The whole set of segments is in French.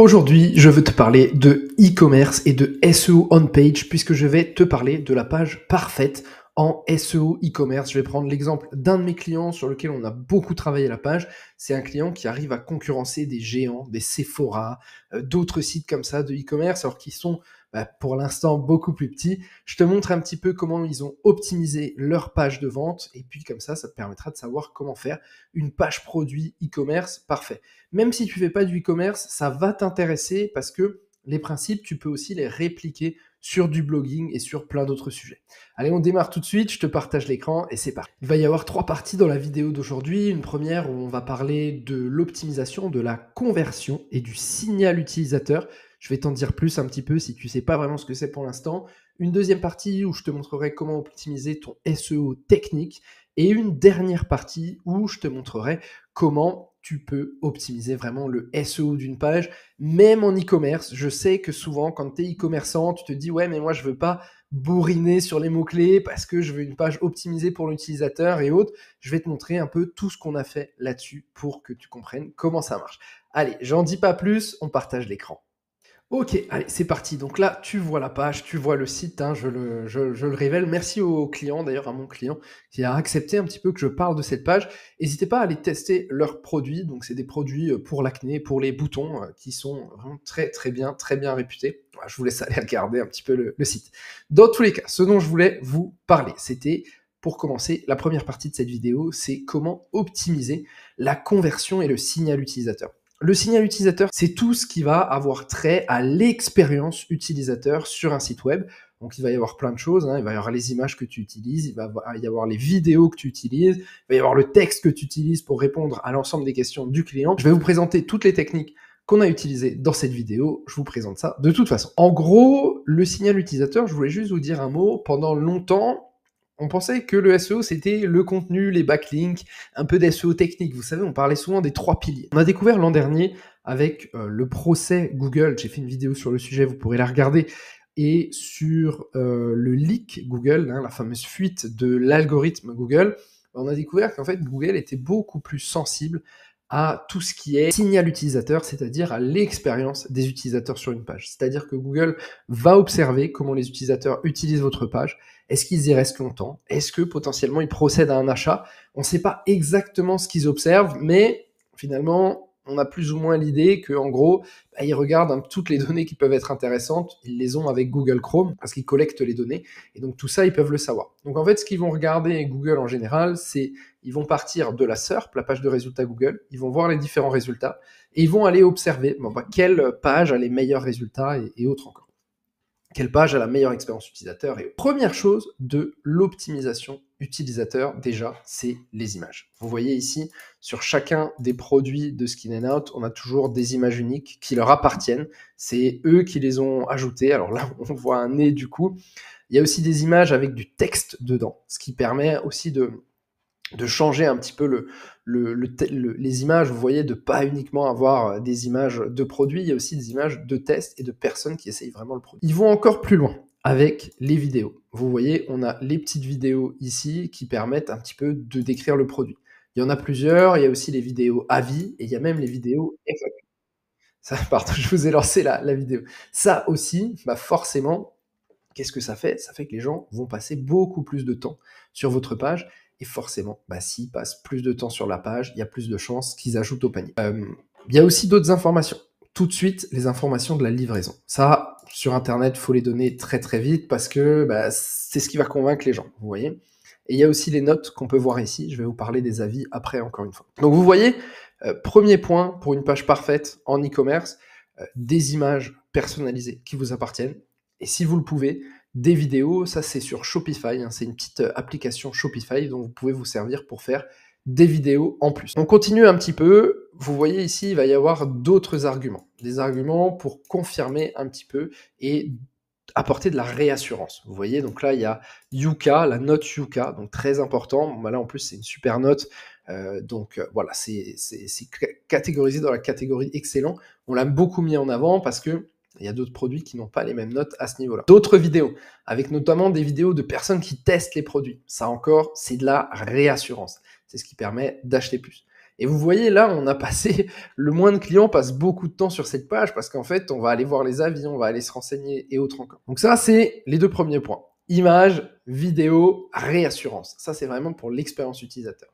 Aujourd'hui, je veux te parler de e-commerce et de SEO on-page puisque je vais te parler de la page parfaite en SEO e-commerce. Je vais prendre l'exemple d'un de mes clients sur lequel on a beaucoup travaillé la page. C'est un client qui arrive à concurrencer des géants, des Sephora, d'autres sites comme ça de e-commerce, alors qu'ils sont pour l'instant beaucoup plus petits. Je te montre un petit peu comment ils ont optimisé leur page de vente et puis comme ça te permettra de savoir comment faire une page produit e-commerce parfait. Même si tu fais pas du e-commerce, ça va t'intéresser parce que les principes, tu peux aussi les répliquer sur du blogging et sur plein d'autres sujets. Allez, on démarre tout de suite, je te partage l'écran et c'est parti. Il va y avoir 3 parties dans la vidéo d'aujourd'hui. Une première où on va parler de l'optimisation, de la conversion et du signal utilisateur. Je vais t'en dire plus un petit peu si tu sais pas vraiment ce que c'est pour l'instant. Une deuxième partie où je te montrerai comment optimiser ton SEO technique. Et une dernière partie où je te montrerai comment tu peux optimiser vraiment le SEO d'une page, même en e-commerce. Je sais que souvent, quand tu es e-commerçant, tu te dis « Ouais, mais moi, je veux pas bourriner sur les mots-clés parce que je veux une page optimisée pour l'utilisateur et autres. » Je vais te montrer un peu tout ce qu'on a fait là-dessus pour que tu comprennes comment ça marche. Allez, j'en dis pas plus, on partage l'écran. Ok, allez, c'est parti. Donc là, tu vois la page, tu vois le site, hein, je le révèle. Merci au client, d'ailleurs à mon client, qui a accepté un petit peu que je parle de cette page. N'hésitez pas à aller tester leurs produits. Donc c'est des produits pour l'acné, pour les boutons, qui sont vraiment très bien réputés. Voilà, je vous laisse aller regarder un petit peu le site. Dans tous les cas, ce dont je voulais vous parler, c'était, pour commencer, la première partie de cette vidéo, c'est comment optimiser la conversion et le signal utilisateur. Le signal utilisateur, c'est tout ce qui va avoir trait à l'expérience utilisateur sur un site web. Donc, il va y avoir plein de choses, hein. Il va y avoir les images que tu utilises, il va y avoir les vidéos que tu utilises, il va y avoir le texte que tu utilises pour répondre à l'ensemble des questions du client. Je vais vous présenter toutes les techniques qu'on a utilisées dans cette vidéo. Je vous présente ça de toute façon. En gros, le signal utilisateur, je voulais juste vous dire un mot. Pendant longtemps, on pensait que le SEO, c'était le contenu, les backlinks, un peu d'SEO technique. Vous savez, on parlait souvent des 3 piliers. On a découvert l'an dernier avec le procès Google, j'ai fait une vidéo sur le sujet, vous pourrez la regarder, et sur le leak Google, hein, la fameuse fuite de l'algorithme Google, on a découvert qu'en fait, Google était beaucoup plus sensible à tout ce qui est signal utilisateur, c'est-à-dire à l'expérience des utilisateurs sur une page. C'est-à-dire que Google va observer comment les utilisateurs utilisent votre page. Est-ce qu'ils y restent longtemps? Est-ce que potentiellement ils procèdent à un achat? On ne sait pas exactement ce qu'ils observent, mais finalement, on a plus ou moins l'idée qu'en gros, ils regardent toutes les données qui peuvent être intéressantes, ils les ont avec Google Chrome, parce qu'ils collectent les données, et donc tout ça, ils peuvent le savoir. Donc en fait, ce qu'ils vont regarder Google en général, c'est ils vont partir de la SERP, la page de résultats Google, ils vont voir les différents résultats, et ils vont aller observer quelle page a les meilleurs résultats et autres encore. Quelle page a la meilleure expérience utilisateur? Et première chose de l'optimisation utilisateur, déjà, c'est les images. Vous voyez ici, sur chacun des produits de Skin & Out, on a toujours des images uniques qui leur appartiennent. C'est eux qui les ont ajoutées. Alors là, on voit un nez du coup. Il y a aussi des images avec du texte dedans, ce qui permet aussi de changer un petit peu les images, vous voyez, de pas uniquement avoir des images de produits, il y a aussi des images de tests et de personnes qui essayent vraiment le produit. Ils vont encore plus loin avec les vidéos. Vous voyez, on a les petites vidéos ici qui permettent un petit peu de décrire le produit. Il y en a plusieurs, il y a aussi les vidéos avis et il y a même les vidéos FAQ. Ça, pardon, je vous ai lancé la vidéo. Ça aussi, forcément, qu'est-ce que ça fait? Ça fait que les gens vont passer beaucoup plus de temps sur votre page et forcément, s'ils passent plus de temps sur la page, il y a plus de chances qu'ils ajoutent au panier. Il y a aussi d'autres informations. Tout de suite, les informations de la livraison. Ça, sur Internet, il faut les donner très vite parce que c'est ce qui va convaincre les gens, vous voyez. Et il y a aussi les notes qu'on peut voir ici. Je vais vous parler des avis après, encore une fois. Donc vous voyez, premier point pour une page parfaite en e-commerce, des images personnalisées qui vous appartiennent. Et si vous le pouvez, des vidéos, ça c'est sur Shopify, hein, c'est une petite application Shopify dont vous pouvez vous servir pour faire des vidéos en plus. On continue un petit peu, vous voyez ici, il va y avoir d'autres arguments. Des arguments pour confirmer un petit peu et apporter de la réassurance. Vous voyez, donc là, il y a Yuka, la note Yuka, donc très important. Là, en plus, c'est une super note. Voilà, c'est catégorisé dans la catégorie excellent. On l'a beaucoup mis en avant parce que il y a d'autres produits qui n'ont pas les mêmes notes à ce niveau-là. D'autres vidéos, avec notamment des vidéos de personnes qui testent les produits. Ça encore, c'est de la réassurance. C'est ce qui permet d'acheter plus. Et vous voyez là, on a passé, le moins de clients passent beaucoup de temps sur cette page parce qu'en fait, on va aller voir les avis, on va aller se renseigner et autres encore. Donc ça, c'est les 2 premiers points. Image, vidéo, réassurance. Ça, c'est vraiment pour l'expérience utilisateur.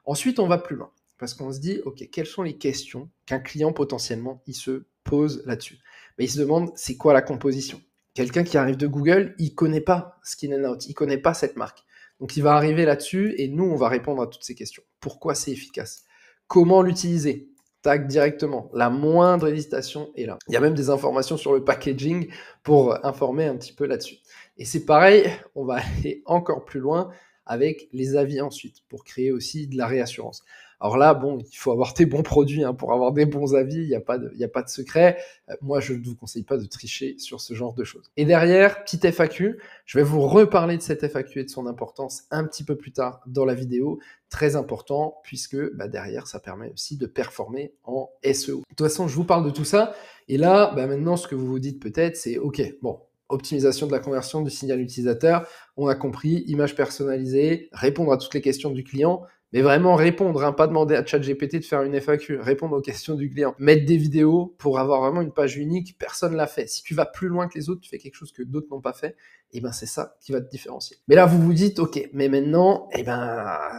Ensuite, on va plus loin parce qu'on se dit, OK, quelles sont les questions qu'un client potentiellement, il se pose là-dessus? Il se demande, c'est quoi la composition? Quelqu'un qui arrive de Google, il connaît pas Skin and Out, il connaît pas cette marque. Donc il va arriver là-dessus et nous, on va répondre à toutes ces questions. Pourquoi c'est efficace? Comment l'utiliser? Tac, directement. La moindre hésitation est là. Il y a même des informations sur le packaging pour informer un petit peu là-dessus. Et c'est pareil, on va aller encore plus loin avec les avis ensuite, pour créer aussi de la réassurance. Alors là, bon, il faut avoir des bons produits pour avoir des bons avis, il n'y a pas de secret. Moi, je ne vous conseille pas de tricher sur ce genre de choses. Et derrière, petite FAQ, je vais vous reparler de cette FAQ et de son importance un petit peu plus tard dans la vidéo. Très important, puisque derrière, ça permet aussi de performer en SEO. De toute façon, je vous parle de tout ça. Et là, maintenant, ce que vous vous dites peut-être, c'est OK, bon, optimisation de la conversion du signal utilisateur, on a compris, image personnalisée, répondre à toutes les questions du client, mais vraiment répondre, pas demander à ChatGPT de faire une FAQ, répondre aux questions du client, mettre des vidéos pour avoir vraiment une page unique, personne l'a fait. Si tu vas plus loin que les autres, tu fais quelque chose que d'autres n'ont pas fait, et c'est ça qui va te différencier. Mais là, vous vous dites, OK, mais maintenant,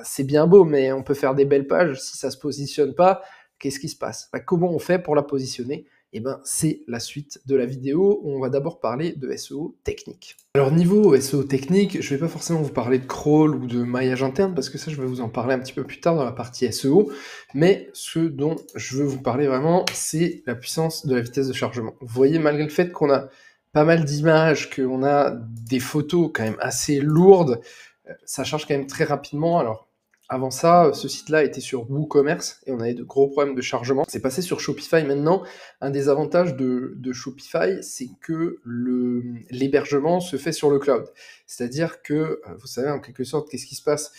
c'est bien beau, mais on peut faire des belles pages, si ça se positionne pas, qu'est-ce qui se passe? Comment on fait pour la positionner? C'est la suite de la vidéo où on va d'abord parler de SEO technique. Alors niveau SEO technique, je ne vais pas forcément vous parler de crawl ou de maillage interne parce que ça, je vais vous en parler un petit peu plus tard dans la partie SEO, mais ce dont je veux vous parler vraiment, c'est la puissance de la vitesse de chargement. Vous voyez, malgré le fait qu'on a pas mal d'images, qu'on a des photos quand même assez lourdes, ça charge quand même très rapidement. Alors, avant ça, ce site-là était sur WooCommerce et on avait de gros problèmes de chargement. C'est passé sur Shopify maintenant. Un des avantages de Shopify, c'est que l'hébergement se fait sur le cloud. C'est-à-dire que, vous savez, en quelque sorte, qu'est-ce qui se passe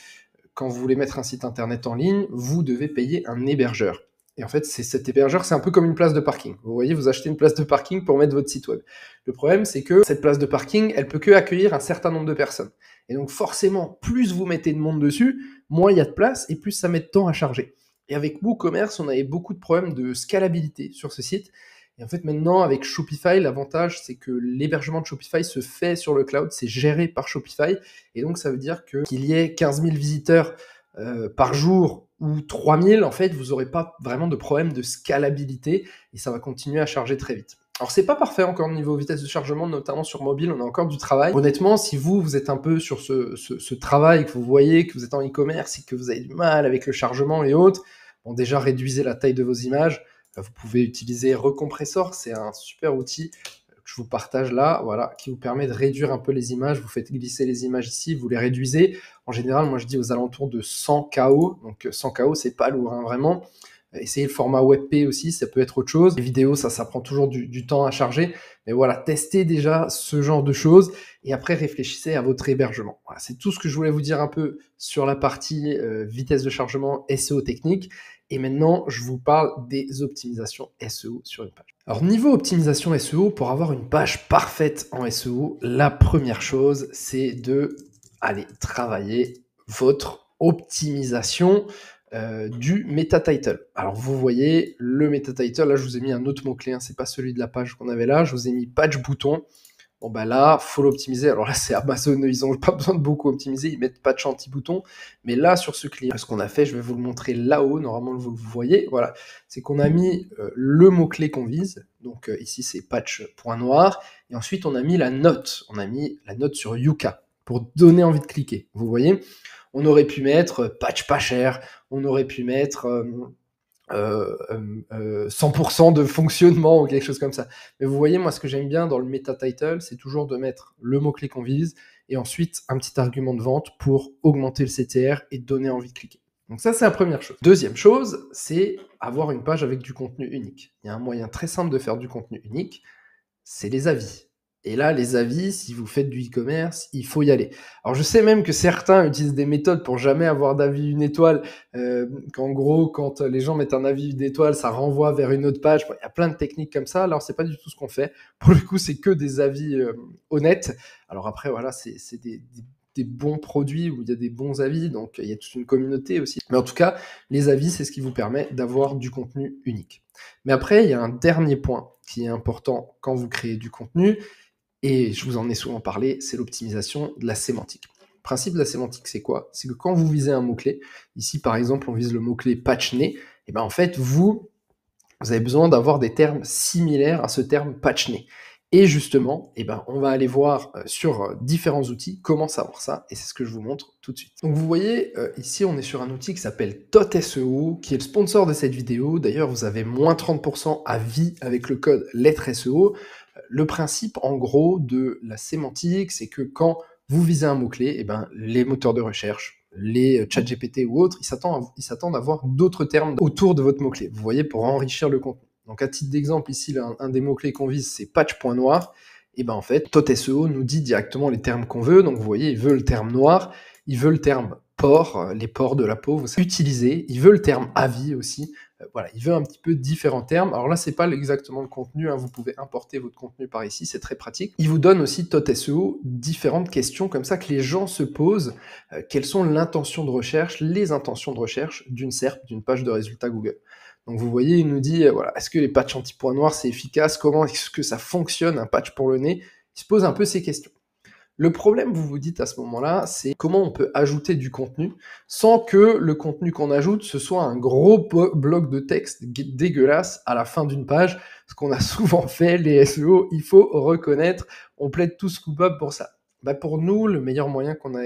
quand vous voulez mettre un site internet en ligne? Vous devez payer un hébergeur. Et en fait, cet hébergeur, c'est un peu comme une place de parking. Vous voyez, vous achetez une place de parking pour mettre votre site web. Le problème, c'est que cette place de parking, elle peut que accueillir un certain nombre de personnes. Et donc forcément, plus vous mettez de monde dessus, moins il y a de place et plus ça met de temps à charger. Et avec WooCommerce, on avait beaucoup de problèmes de scalabilité sur ce site. Et en fait, maintenant, avec Shopify, l'avantage, c'est que l'hébergement de Shopify se fait sur le cloud, c'est géré par Shopify. Et donc, ça veut dire qu'il y ait 15 000 visiteurs par jour ou 3000, en fait, vous n'aurez pas vraiment de problème de scalabilité et ça va continuer à charger très vite. Alors, c'est pas parfait encore au niveau vitesse de chargement, notamment sur mobile, on a encore du travail. Honnêtement, si vous êtes un peu sur ce travail, que vous voyez que vous êtes en e-commerce et que vous avez du mal avec le chargement et autres, bon, déjà, réduisez la taille de vos images. Vous pouvez utiliser Recompressor, c'est un super outil que je vous partage là, voilà, qui vous permet de réduire un peu les images. Vous faites glisser les images ici, vous les réduisez. En général, moi, je dis aux alentours de 100 KO. Donc, 100 KO, c'est pas lourd, vraiment. Essayez le format WebP aussi, ça peut être autre chose. Les vidéos, ça prend toujours du temps à charger. Mais voilà, testez déjà ce genre de choses et après réfléchissez à votre hébergement. Voilà, c'est tout ce que je voulais vous dire un peu sur la partie vitesse de chargement SEO technique. Et maintenant, je vous parle des optimisations SEO sur une page. Alors, niveau optimisation SEO, pour avoir une page parfaite en SEO, la première chose, c'est de aller travailler votre optimisation du meta title. Alors vous voyez le meta title, là je vous ai mis un autre mot-clé, c'est pas celui de la page qu'on avait là, je vous ai mis page bouton. Bon là, faut l'optimiser. Alors là, c'est Amazon, ils ont pas besoin de beaucoup optimiser, ils mettent patch anti-bouton. Mais là, sur ce client, ce qu'on a fait, je vais vous le montrer là-haut, normalement vous voyez, voilà, c'est qu'on a mis le mot-clé qu'on vise. Donc ici, c'est patch point noir. Et ensuite, on a mis la note. On a mis la note sur Yuka pour donner envie de cliquer. Vous voyez, on aurait pu mettre patch pas cher, on aurait pu mettre 100% de fonctionnement ou quelque chose comme ça. Mais vous voyez, moi, ce que j'aime bien dans le meta title, c'est toujours de mettre le mot-clé qu'on vise et ensuite un petit argument de vente pour augmenter le CTR et donner envie de cliquer. Donc ça, c'est la première chose. Deuxième chose, c'est avoir une page avec du contenu unique. Il y a un moyen très simple de faire du contenu unique, c'est les avis. Et là, les avis, si vous faites du e-commerce, il faut y aller. Alors, je sais même que certains utilisent des méthodes pour jamais avoir d'avis une étoile, qu'en gros, quand les gens mettent un avis une étoile, ça renvoie vers une autre page. Bon, il y a plein de techniques comme ça. Alors, c'est pas du tout ce qu'on fait. Pour le coup, c'est que des avis honnêtes. Alors après, voilà, c'est des des bons produits, où il y a des bons avis, donc il y a toute une communauté aussi. Mais en tout cas, les avis, c'est ce qui vous permet d'avoir du contenu unique. Mais après, il y a un dernier point qui est important quand vous créez du contenu, et je vous en ai souvent parlé, c'est l'optimisation de la sémantique. Le principe de la sémantique, c'est quoi? C'est que quand vous visez un mot-clé, ici par exemple on vise le mot-clé patch-né, et ben en fait vous avez besoin d'avoir des termes similaires à ce terme patch-né. Et justement, on va aller voir sur différents outils comment savoir ça, et c'est ce que je vous montre tout de suite. Donc vous voyez, ici on est sur un outil qui s'appelle TOT-SEO, qui est le sponsor de cette vidéo. D'ailleurs, vous avez moins 30% à vie avec le code lettre SEO. Le principe, en gros, de la sémantique, c'est que quand vous visez un mot-clé, les moteurs de recherche, les ChatGPT ou autres, ils s'attendent à voir d'autres termes autour de votre mot-clé, vous voyez, pour enrichir le contenu. Donc à titre d'exemple, ici, là, un des mots-clés qu'on vise, c'est patch.noir. Et en fait, TOT-SEO nous dit directement les termes qu'on veut. Donc vous voyez, il veut le terme noir, il veut le terme pores, les pores de la peau, vous savez, utiliser. Il veut le terme avis aussi. Voilà, il veut un petit peu différents termes. Alors là, c'est pas exactement le contenu, hein. Vous pouvez importer votre contenu par ici, c'est très pratique. Il vous donne aussi TOT-SEO différentes questions comme ça que les gens se posent. Quelles sont l'intention de recherche, les intentions de recherche d'une SERP, d'une page de résultats Google. Donc vous voyez, il nous dit, voilà, est-ce que les patchs anti-point noir, c'est efficace? Comment est-ce que ça fonctionne, un patch pour le nez? Il se pose un peu ces questions. Le problème, vous vous dites à ce moment-là, c'est comment on peut ajouter du contenu sans que le contenu qu'on ajoute, ce soit un gros bloc de texte dégueulasse à la fin d'une page, ce qu'on a souvent fait, les SEO, il faut reconnaître, on plaide tous coupables pour ça. Pour nous, le meilleur moyen qu'on a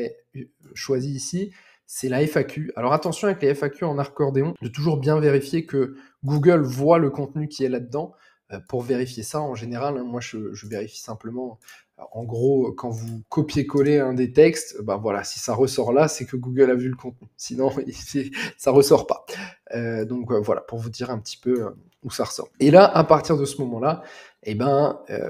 choisi ici, c'est la FAQ. Alors attention avec les FAQ en accordéon, de toujours bien vérifier que Google voit le contenu qui est là-dedans. Pour vérifier ça, en général, moi je vérifie simplement, en gros, quand vous copiez-collez un des textes, voilà, si ça ressort là, c'est que Google a vu le contenu. Sinon, ça ressort pas. Donc voilà, pour vous dire un petit peu où ça ressort. Et là, à partir de ce moment-là,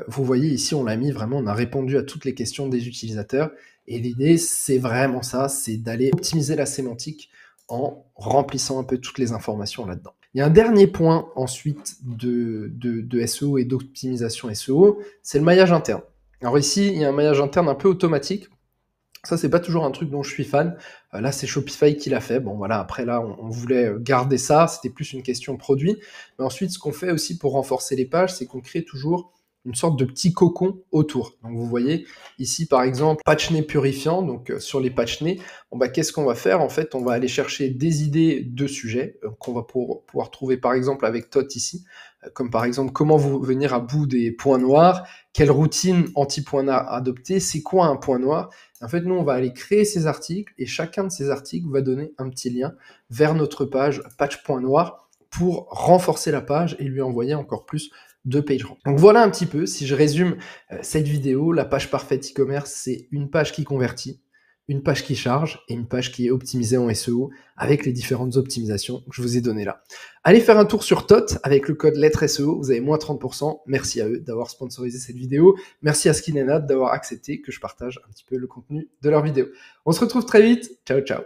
vous voyez ici, on l'a mis vraiment, on a répondu à toutes les questions des utilisateurs. Et l'idée, c'est vraiment ça, c'est d'aller optimiser la sémantique en remplissant un peu toutes les informations là-dedans. Il y a un dernier point ensuite de SEO et d'optimisation SEO, c'est le maillage interne. Alors ici, il y a un maillage interne un peu automatique. Ça, c'est pas toujours un truc dont je suis fan. Là, c'est Shopify qui l'a fait. Bon, voilà, après là, on voulait garder ça. C'était plus une question produit. Mais ensuite, ce qu'on fait aussi pour renforcer les pages, c'est qu'on crée toujours une sorte de petit cocon autour. Donc vous voyez ici par exemple patch-nez purifiant, donc sur les patch-nez, qu'est-ce qu'on va faire? En fait, on va aller chercher des idées de sujets qu'on va pouvoir trouver par exemple avec TOT ici, comme par exemple comment vous venir à bout des points noirs, quelle routine anti-point noir adopter, c'est quoi un point noir? En fait, nous, on va aller créer ces articles et chacun de ces articles va donner un petit lien vers notre page patch.noir pour renforcer la page et lui envoyer encore plus de PageRank. Donc voilà un petit peu, si je résume cette vidéo, la page parfaite e-commerce, c'est une page qui convertit, une page qui charge et une page qui est optimisée en SEO avec les différentes optimisations que je vous ai données là. Allez faire un tour sur TOT avec le code lettre SEO, vous avez moins 30%. Merci à eux d'avoir sponsorisé cette vidéo. Merci à Skin d'avoir accepté que je partage un petit peu le contenu de leur vidéo. On se retrouve très vite. Ciao, ciao.